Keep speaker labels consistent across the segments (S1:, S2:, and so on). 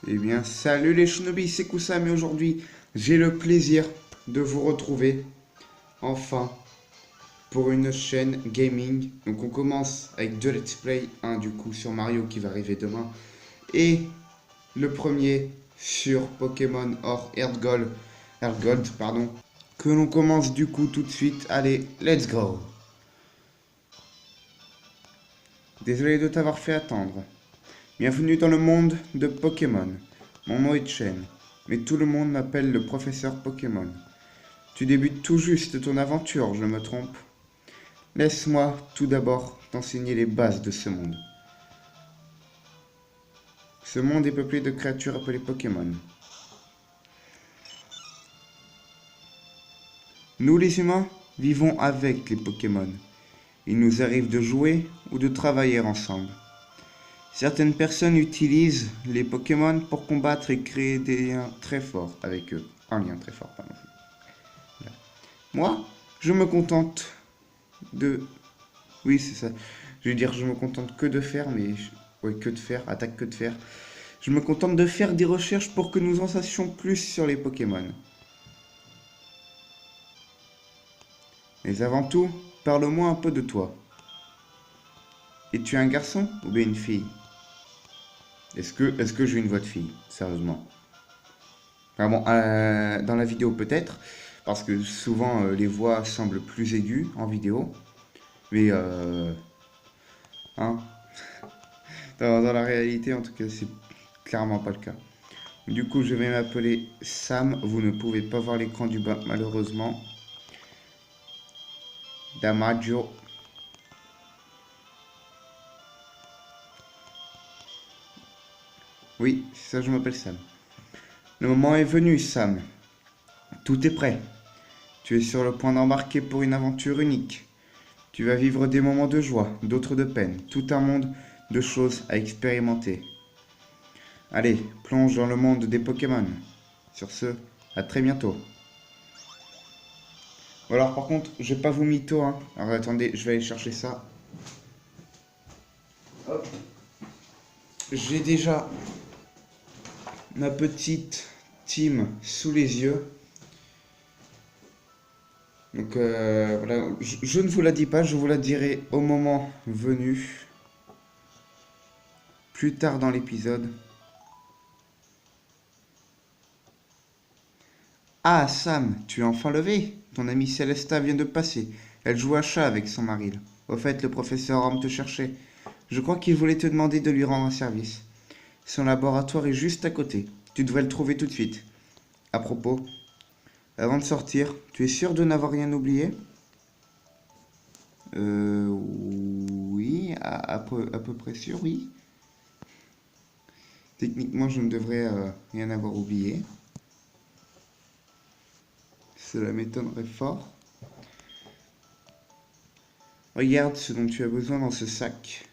S1: Eh bien, salut les Shinobi, c'est Kusam et aujourd'hui, j'ai le plaisir de vous retrouver, enfin, pour une chaîne gaming. Donc on commence avec deux let's play, un du coup sur Mario qui va arriver demain, et le premier sur Pokémon Or Earth Gold, pardon, que l'on commence du coup tout de suite. Allez, let's go! Désolé de t'avoir fait attendre. Bienvenue dans le monde de Pokémon. Mon nom est Chen, mais tout le monde m'appelle le professeur Pokémon. Tu débutes tout juste ton aventure, je me trompe? Laisse-moi tout d'abord t'enseigner les bases de ce monde. Ce monde est peuplé de créatures appelées Pokémon. Nous les humains vivons avec les Pokémon. Il nous arrive de jouer ou de travailler ensemble. Certaines personnes utilisent les Pokémon pour combattre et créer des liens très forts avec eux. Un lien très fort, pardon. Voilà. Moi, je me contente de... Oui, c'est ça. Je veux dire, je me contente que de faire, mais... Oui, que de faire, attaque que de faire. Je me contente de faire des recherches pour que nous en sachions plus sur les Pokémon. Mais avant tout, parle-moi un peu de toi. Es-tu un garçon ou bien une fille? Est-ce que j'ai une voix de fille? Sérieusement. Enfin bon, dans la vidéo peut-être, parce que souvent les voix semblent plus aiguës en vidéo. Mais hein, dans la réalité en tout cas c'est clairement pas le cas. Du coup je vais m'appeler Sam, vous ne pouvez pas voir l'écran du bas malheureusement. Damaggio. Oui, c'est ça, je m'appelle Sam. Le moment est venu, Sam. Tout est prêt. Tu es sur le point d'embarquer pour une aventure unique. Tu vas vivre des moments de joie, d'autres de peine, tout un monde de choses à expérimenter. Allez, plonge dans le monde des Pokémon. Sur ce, à très bientôt. Bon alors par contre, je vais pas vous mytho, hein. Alors attendez, je vais aller chercher ça. Hop. J'ai déjà ma petite team sous les yeux. Donc voilà, je ne vous la dis pas, je vous la dirai au moment venu, plus tard dans l'épisode. Ah Sam, tu es enfin levé. Ton amie Célesta vient de passer. Elle joue à chat avec son mari. Au fait, le professeur Homme te cherchait. Je crois qu'il voulait te demander de lui rendre un service. Son laboratoire est juste à côté. Tu devrais le trouver tout de suite. À propos, avant de sortir, tu es sûr de n'avoir rien oublié? Oui, à peu près sûr, oui. Techniquement, je ne devrais rien avoir oublié. Cela m'étonnerait fort. Regarde ce dont tu as besoin dans ce sac.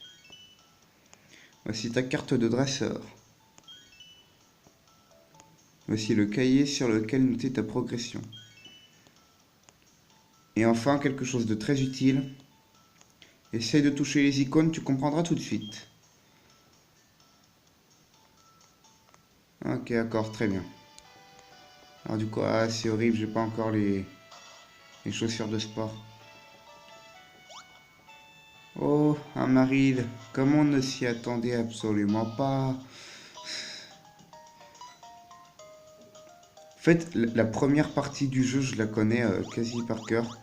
S1: Voici ta carte de dresseur. Voici le cahier sur lequel noter ta progression. Et enfin, quelque chose de très utile. Essaye de toucher les icônes, tu comprendras tout de suite. Ok, d'accord, très bien. Alors du coup, ah, c'est horrible, j'ai pas encore les chaussures de sport. Oh, Amaril, comme on ne s'y attendait absolument pas. En fait, la première partie du jeu, je la connais quasi par cœur.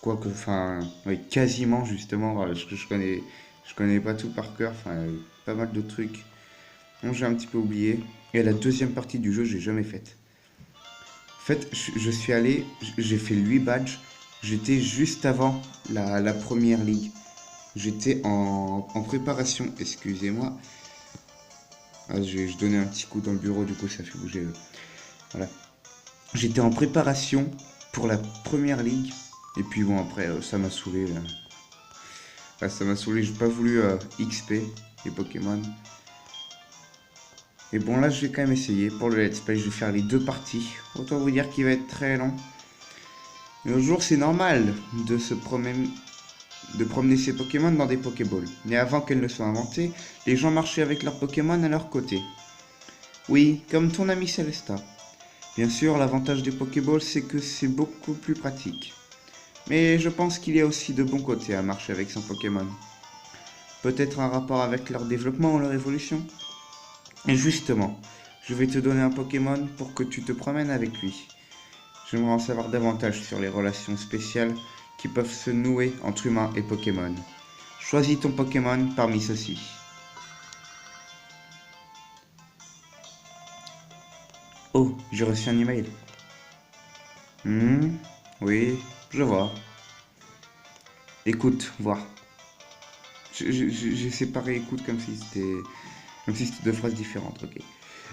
S1: Quoique, enfin, oui, quasiment justement, voilà, je connais pas tout par cœur, enfin, pas mal de trucs. Donc j'ai un petit peu oublié. Et la deuxième partie du jeu, j'ai jamais faite. En fait, je suis allé, j'ai fait le 8 badges, j'étais juste avant la première ligue. J'étais en préparation, excusez-moi. Ah, je donnais un petit coup dans le bureau, du coup ça fait bouger. Voilà. J'étais en préparation pour la première ligue. Et puis bon, après, ça m'a saoulé. Là. Enfin, ça m'a saoulé, j'ai pas voulu XP, les Pokémon. Et bon, là, je vais quand même essayer. Pour le let's play, je vais faire les deux parties. Autant vous dire qu'il va être très long. Mais au jour, c'est normal de promener ses Pokémon dans des Pokéballs. Mais avant qu'elles ne soient inventées, les gens marchaient avec leurs Pokémon à leur côté. Oui, comme ton ami Célesta. Bien sûr, l'avantage des Pokéballs, c'est que c'est beaucoup plus pratique. Mais je pense qu'il y a aussi de bons côtés à marcher avec son Pokémon. Peut-être un rapport avec leur développement ou leur évolution. Et justement, je vais te donner un Pokémon pour que tu te promènes avec lui. J'aimerais en savoir davantage sur les relations spéciales qui peuvent se nouer entre humains et Pokémon. Choisis ton Pokémon parmi ceux-ci. Oh, j'ai reçu un email. Oui, je vois. Écoute, voir. J'ai séparé écoute comme si c'était deux phrases différentes, ok.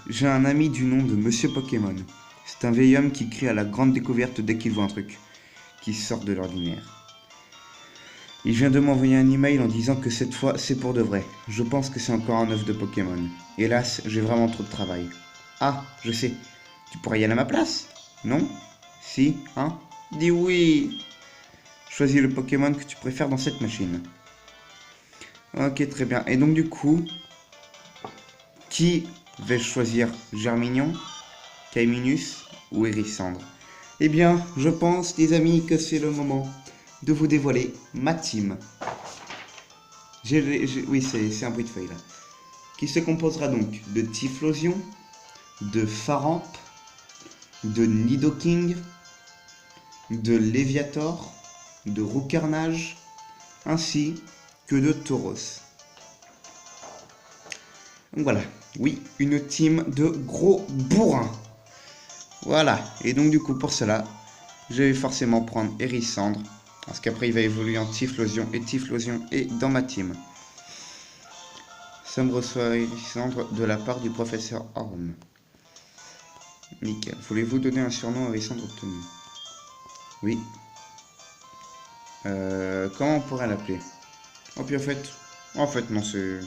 S1: J'ai un ami du nom de Monsieur Pokémon. C'est un vieil homme qui crie à la grande découverte dès qu'il voit un truc qui sort de l'ordinaire. Il vient de m'envoyer un email en disant que cette fois c'est pour de vrai. Je pense que c'est encore un œuf de Pokémon. Hélas, j'ai vraiment trop de travail. Ah, je sais. Tu pourrais y aller à ma place? Non? Si? Hein? Dis oui! Choisis le Pokémon que tu préfères dans cette machine. Ok, très bien. Et donc du coup, qui vais-je choisir? Germignon, Caiminus ou Hérissandre? Eh bien, je pense, les amis, que c'est le moment de vous dévoiler ma team. Oui, c'est un bruit de feuille là. Qui se composera donc de Typhlosion, de Faramp, de Nidoking, de Léviator, de Roucarnage, ainsi que de Tauros. Donc voilà, oui, une team de gros bourrins. Voilà, et donc du coup pour cela, je vais forcément prendre Hérissandre, parce qu'après il va évoluer en Typhlosion, et Typhlosion est dans ma team. Ça me reçoit Hérissandre de la part du professeur Orm. Nickel. Voulez-vous donner un surnom à Hérissandre obtenu? Oui. Comment on pourrait l'appeler? Oh puis en fait non c'est...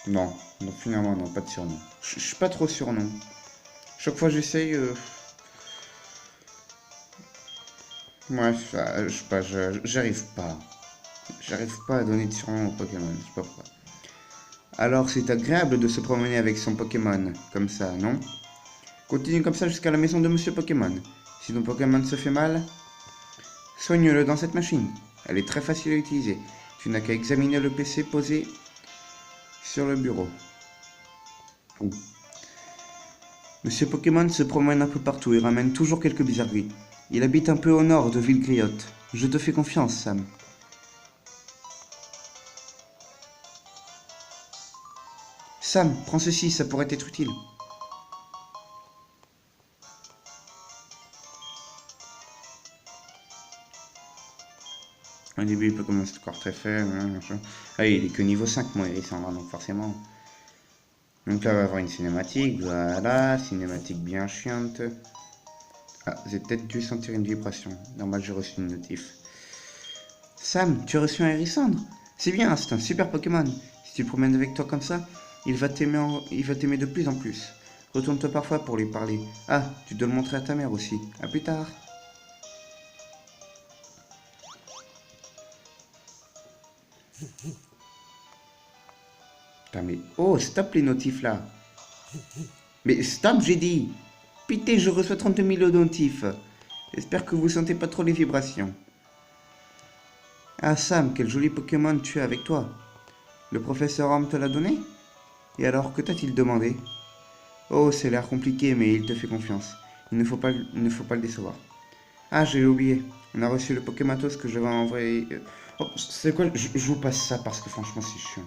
S1: Non, finalement non, pas de surnom. Je suis pas trop surnom. Chaque fois j'essaye... Ouais, je sais pas, j'arrive pas. J'arrive pas à donner de surnom au Pokémon, je sais pas pourquoi. Alors c'est agréable de se promener avec son Pokémon, comme ça, non? Continue comme ça jusqu'à la maison de Monsieur Pokémon. Si ton Pokémon se fait mal, soigne-le dans cette machine. Elle est très facile à utiliser. Tu n'as qu'à examiner le PC posé sur le bureau. Ouh. Monsieur Pokémon se promène un peu partout et ramène toujours quelques bizarreries. Il habite un peu au nord de Villegriotte. Je te fais confiance, Sam. Sam, prends ceci, ça pourrait être utile. Au début, il peut commencer à score très faible. Ah, il est que niveau 5, moi, Hérissandre, donc forcément. Donc là, on va avoir une cinématique. Voilà, cinématique bien chiante. Ah, j'ai peut-être dû sentir une vibration. Normal, j'ai reçu une notif. Sam, tu as reçu un Hérissandre? C'est bien, c'est un super Pokémon. Si tu le promènes avec toi comme ça, il va t'aimer de plus en plus. Retourne-toi parfois pour lui parler. Ah, tu dois le montrer à ta mère aussi. À plus tard. Putain, mais... Oh, stop les notifs là. Mais stop, j'ai dit. Putain, je reçois 32 000 notifs. J'espère que vous sentez pas trop les vibrations. Ah Sam, quel joli Pokémon tu as avec toi. Le professeur Orm te l'a donné? Et alors, que t'a-t-il demandé? Oh, c'est l'air compliqué, mais il te fait confiance. Il ne faut pas le décevoir. Ah, j'ai oublié. On a reçu le Pokématos que je vais envoyer... Oh, c'est quoi? Je vous passe ça parce que franchement, c'est chiant.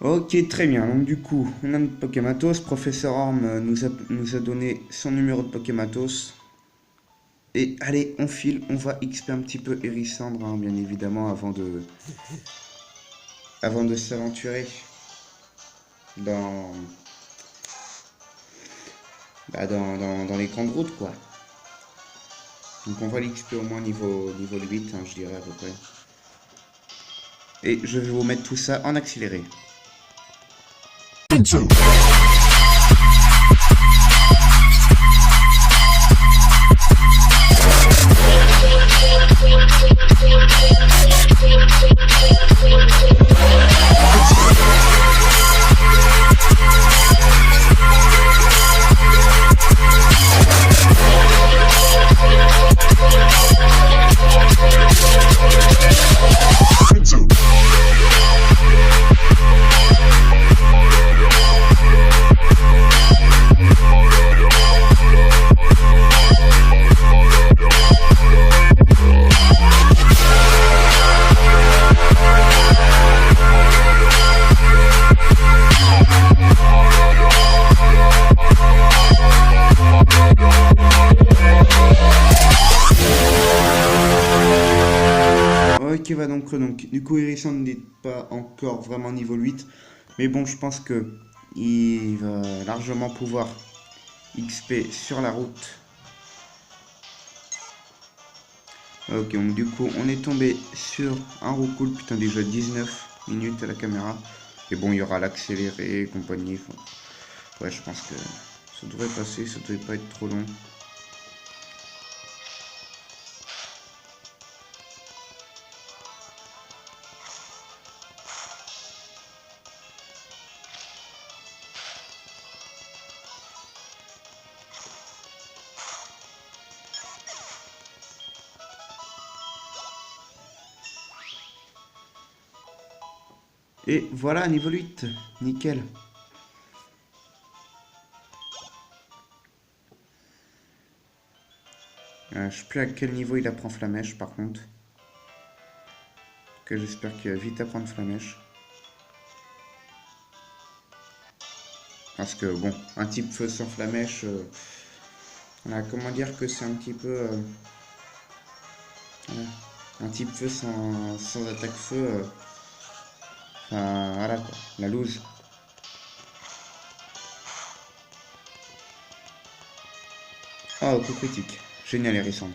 S1: Ok, très bien. Donc du coup, on a notre Pokématos. Professeur Orm nous a donné son numéro de Pokématos. Et allez, on file. On va XP un petit peu Hérissandre, hein, bien évidemment, avant de s'aventurer dans les grandes routes, quoi. Donc on va l'XP au moins niveau 8, hein, je dirais à peu près. Et je vais vous mettre tout ça en accéléré. bah donc du coup Hérisson n'est pas encore vraiment niveau 8. Mais bon, je pense que il va largement pouvoir XP sur la route. Ok, donc du coup, on est tombé sur un Roucoule, putain, déjà 19 minutes à la caméra. Et bon, il y aura l'accéléré et compagnie. Enfin, ouais, je pense que ça devrait passer, ça devrait pas être trop long. Et voilà, niveau 8, nickel. Je sais plus à quel niveau il apprend Flamèche par contre. Que j'espère qu'il va vite apprendre Flamèche. Parce que bon, un type feu sans Flamèche, comment dire que c'est un petit peu... voilà. Un type feu sans attaque feu, enfin voilà quoi, la loose. Ah, coup critique. Génial, Hérissandre.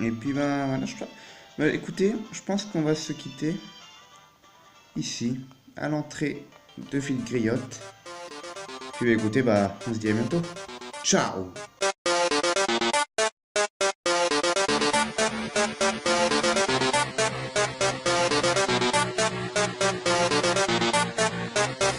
S1: Et puis bah voilà, bah, écoutez, je pense qu'on va se quitter ici, à l'entrée de Ville Griotte. Puis bah, écoutez, bah on se dit à bientôt. Ciao!